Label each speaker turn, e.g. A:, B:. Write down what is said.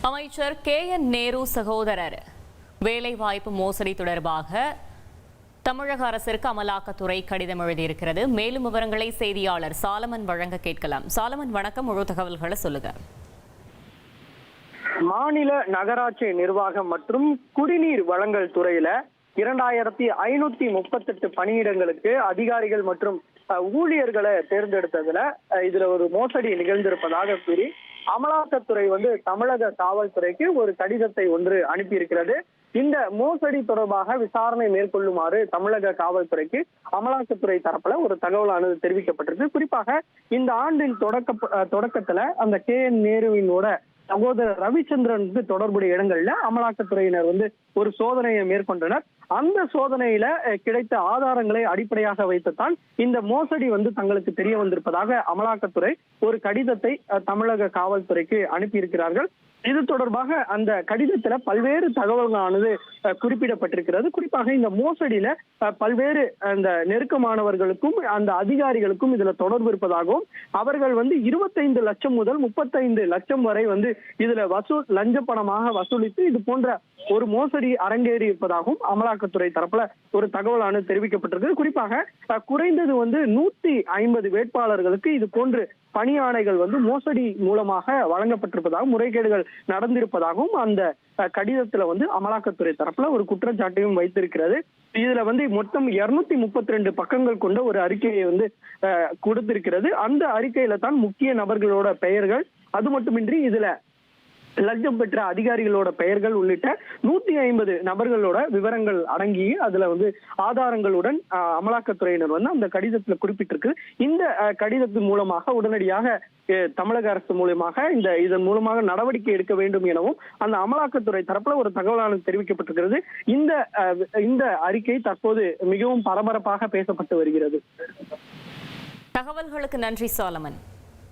A: அமைச்சர் KN நேரு சகோதரர் வேலைவாய்ப்பு மோசடி தொடர்பாக தமிழக அரசிற்கு அமலாக்கத்துறை கடிதம் எழுதியிருக்கிறது. மேலும் விவரங்களை செய்தியாளர் சாலமன் வழங்க கேட்கலாம். சாலமன், வணக்கம். முழு தகவல்களை சொல்லுங்க.
B: மாநில நகராட்சி நிர்வாகம் மற்றும் குடிநீர் வழங்கல் துறையில 2538 பணியிடங்களுக்கு அதிகாரிகள் மற்றும் ஊழியர்களை தேர்ந்தெடுத்ததுல இதுல ஒரு மோசடி நிகழ்ந்திருப்பதாக கூறி அமலாக்கத்துறை தமிழக காவல்துறைக்கு ஒரு கடிதத்தை அனுப்பியிருக்கிறது. இந்த மோசடி தொடர்பாக விசாரணை மேற்கொள்ளுமாறு தமிழக காவல்துறைக்கு அமலாக்கத்துறை தரப்புல ஒரு தகவலானது தெரிவிக்கப்பட்டிருக்கு. குறிப்பாக இந்த ஆண்டின் தொடக்கத்துல அந்த KN நேருவினோட சகோதரர் ரவிச்சந்திரனுக்கு தொடர்புடைய இடங்கள்ல அமலாக்கத்துறையினர் ஒரு சோதனையை மேற்கொண்டனர். அந்த சோதனையில கிடைத்த ஆதாரங்களை அடிப்படையாக வைத்துத்தான் இந்த மோசடி தங்களுக்கு தெரிய வந்திருப்பதாக அமலாக்கத்துறை ஒரு கடிதத்தை தமிழக காவல்துறைக்கு அனுப்பியிருக்கிறார்கள். இது தொடர்பாக அந்த கடிதத்துல பல்வேறு தகவல்களானது குறிப்பிடப்பட்டிருக்கிறது. குறிப்பாக இந்த மோசடியில பல்வேறு அந்த நெருக்கமானவர்களுக்கும் அந்த அதிகாரிகளுக்கும் இதுல தொடர்பு இருப்பதாகவும் அவர்கள் 25 லட்சம் முதல் 35 லட்சம் வரை இதுல லஞ்ச பணமாக வசூலித்து இது போன்ற ஒரு மோசடி அரங்கேறி இருப்பதாகவும் அமலாக்கத்துறை தரப்புல ஒரு தகவலானது தெரிவிக்கப்பட்டிருக்கு. குறிப்பாக குறைந்தது 150 வேட்பாளர்களுக்கு இது போன்று பணி ஆணைகள் மோசடி மூலமாக வழங்கப்பட்டிருப்பதாகவும் முறைகேடுகள் நடந்திருப்பதாகவும் அந்த கடிதத்துல அமலாக்கத்துறை தரப்புல ஒரு குற்றச்சாட்டையும் வைத்திருக்கிறது. இதுல மொத்தம் 232 பக்கங்கள் கொண்ட ஒரு அறிக்கையை கொடுத்திருக்கிறது. அந்த அறிக்கையில தான் முக்கிய நபர்களோட பெயர்கள், அது மட்டுமின்றி இதுல லஞ்சம் பெற்ற அதிகாரிகளோட பெயர்கள் உள்ளிட்ட 150 நபர்களோட விவரங்கள் அடங்கி அதுல ஆதாரங்களுடன் அமலாக்கத்துறையினர் அந்த கடிதத்துல குறிப்பிட்டிருக்கு. இந்த கடிதத்தின் மூலமாக உடனடியாக தமிழக அரசு மூலமாக இதன் மூலமாக நடவடிக்கை எடுக்க வேண்டும் எனவும் அந்த அமலாக்கத்துறை தரப்புல ஒரு தகவலானது தெரிவிக்கப்பட்டிருக்கிறது. இந்த அறிக்கை தற்போது மிகவும் பரபரப்பாக பேசப்பட்டு வருகிறது.
A: தகவல்களுக்கு நன்றி சாலமன்.